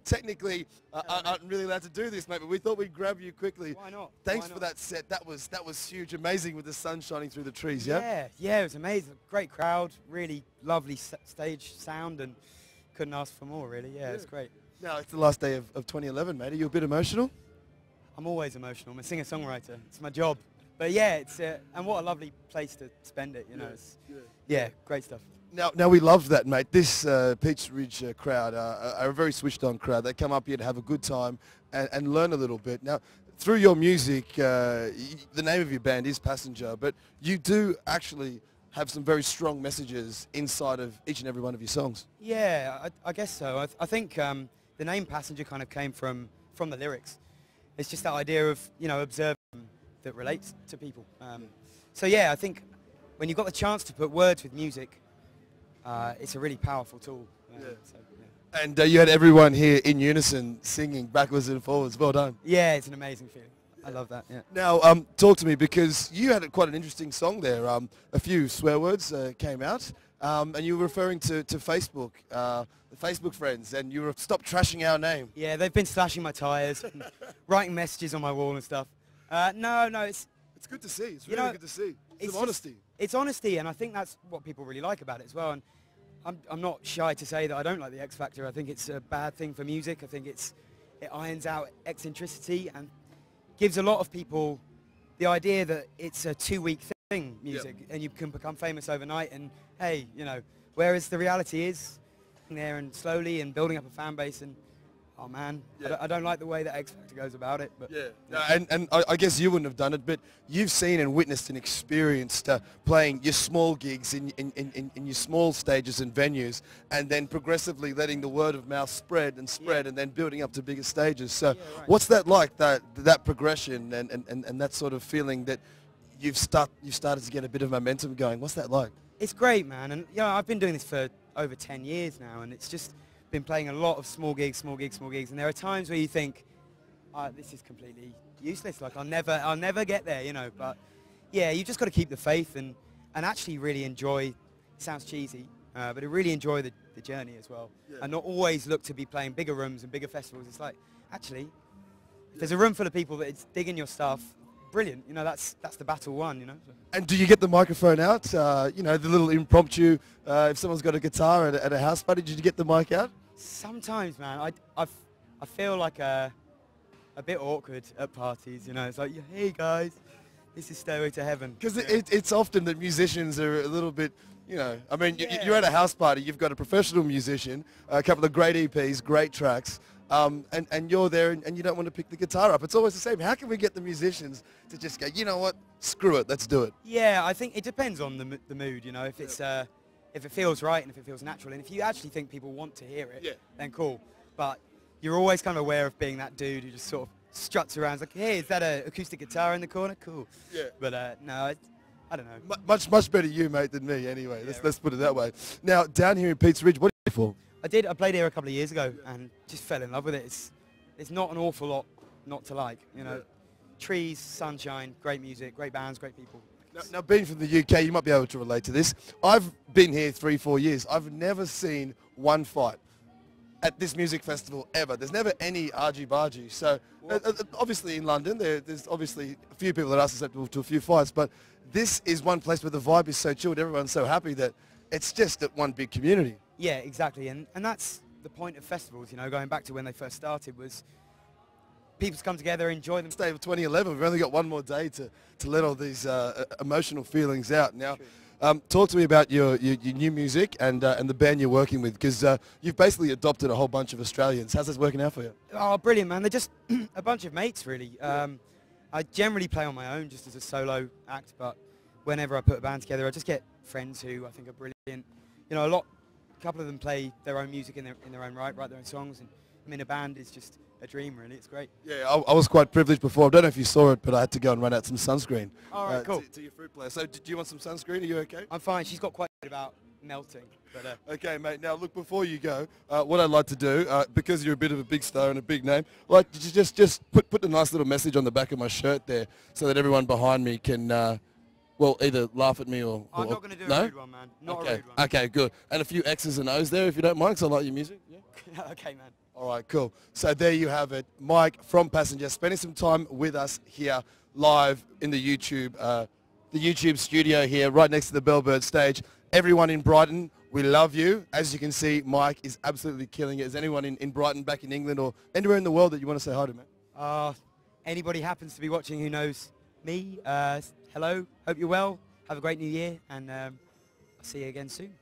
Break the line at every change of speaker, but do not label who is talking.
technically aren't really allowed to do this, mate, but we thought we'd grab you quickly.
Why not?
Thanks
Why not?
for that set. That was huge, amazing with the sun shining through the trees. Yeah.
Yeah, it was amazing. Great crowd, really lovely stage sound, and couldn't ask for more, really. Yeah, it's great.
Now it's the last day of 2011, mate. Are you a bit emotional?
I'm always emotional. I'm a singer-songwriter. It's my job. But yeah, it's and what a lovely place to spend it. You know, yeah, great stuff.
Now we love that, mate. This Peats Ridge crowd are a very switched-on crowd. They come up here to have a good time and learn a little bit. Now, through your music, the name of your band is Passenger, but you do actually have some very strong messages inside of each and every one of your songs.
Yeah, I guess so. I think the name Passenger kind of came from the lyrics. It's just that idea of, you know, observing that relates to people. So yeah, I think when you've got the chance to put words with music, it's a really powerful tool. So, yeah.
And you had everyone here in unison singing backwards and forwards. Well done.
Yeah, it's an amazing feeling. I love that. Yeah.
Now, talk to me, because you had quite an interesting song there. A few swear words came out, and you were referring to Facebook, the Facebook friends, and you were stop trashing our name.
Yeah, they've been slashing my tyres, writing messages on my wall and stuff. No, it's
good to see. It's really good to see. It's honesty.
It's honesty, and I think that's what people really like about it as well. And I'm not shy to say that I don't like the X Factor. I think it's a bad thing for music. I think it irons out eccentricity and gives a lot of people the idea that it's a 2-week thing, music, and you can become famous overnight. And hey, you know, whereas the reality is there and slowly and building up a fan base. And oh man, I don't like the way that X Factor goes about it. But
and I guess you wouldn't have done it, but you've seen and witnessed and experienced playing your small gigs in your small stages and venues, and then progressively letting the word of mouth spread and then building up to bigger stages. So what's that like, that progression and that sort of feeling that you've started to get a bit of momentum going? What's that like?
It's great, man. And you know, I've been doing this for over 10 years now, and it's just been playing a lot of small gigs, and there are times where you think, this is completely useless, like I'll never get there, you know. But yeah, you just got to keep the faith and actually really enjoy, it sounds cheesy, but really enjoy the journey as well, and not always look to be playing bigger rooms and bigger festivals. It's like, actually, if there's a room full of people that it's digging your stuff, brilliant, you know, that's the battle won, you know.
And do you get the microphone out, you know, the little impromptu, if someone's got a guitar at a house party, did you get the mic out?
Sometimes, man, I feel like a bit awkward at parties, you know. It's like, hey guys, this is Stairway to Heaven.
Because it's often that musicians are a little bit, you know, I mean, you're at a house party, you've got a professional musician, a couple of great EPs, great tracks, and you're there and you don't want to pick the guitar up. It's always the same. How can we get the musicians to just go, you know what, screw it, let's do it?
Yeah, I think it depends on the mood, you know. If it's if it feels right and if it feels natural, and if you actually think people want to hear it, then cool. But you're always kind of aware of being that dude who just sort of struts around. It's like, hey, is that an acoustic guitar in the corner? Cool. Yeah. But no, I don't know.
Much better you, mate, than me anyway. Let's put it that way. Now, down here in Peats Ridge, what are you for?
I played here a couple of years ago and just fell in love with it. It's not an awful lot not to like, you know. Trees, sunshine, great music, great bands, great people.
Now, being from the UK, you might be able to relate to this. I've been here 3-4 years. I've never seen one fight at this music festival ever. There's never any argy-bargy. So, obviously in London, there's obviously a few people that are susceptible to a few fights, but this is one place where the vibe is so chilled, everyone's so happy that it's just one big community.
Yeah, exactly. And that's the point of festivals, you know, going back to when they first started, was people to come together, enjoy them.
Day of 2011, we've only got one more day to let all these emotional feelings out. Now, talk to me about your new music and the band you're working with, because you've basically adopted a whole bunch of Australians. How's this working out for you?
Oh, brilliant, man. They're just a bunch of mates, really. I generally play on my own just as a solo act, but whenever I put a band together, I just get friends who I think are brilliant. You know, a couple of them play their own music in their own right, write their own songs, and I mean, a band is just a dream, really. It's great. Yeah,
I was quite privileged before. I don't know if you saw it, but I had to go and run out some sunscreen.
All right, cool.
To your fruit player. So, do you want some sunscreen? Are you okay?
I'm fine. She's got quite about melting. But,
okay, mate. Now, look, before you go, what I'd like to do, because you're a bit of a big star and a big name, like just put a nice little message on the back of my shirt there, so that everyone behind me can, well, either laugh at me or...
I'm not going to do a rude one, man. Not a rude one.
Okay, good. And a few X's and O's there, if you don't mind, because I like your music. Yeah.
Okay, man.
All right, cool. So there you have it. Mike from Passenger spending some time with us here live in the YouTube studio here right next to the Bellbird stage. Everyone in Brighton, we love you. As you can see, Mike is absolutely killing it. Is anyone in Brighton, back in England, or anywhere in the world that you want to say hi to, man?
Anybody happens to be watching who knows me, hello, hope you're well, have a great new year, and I'll see you again soon.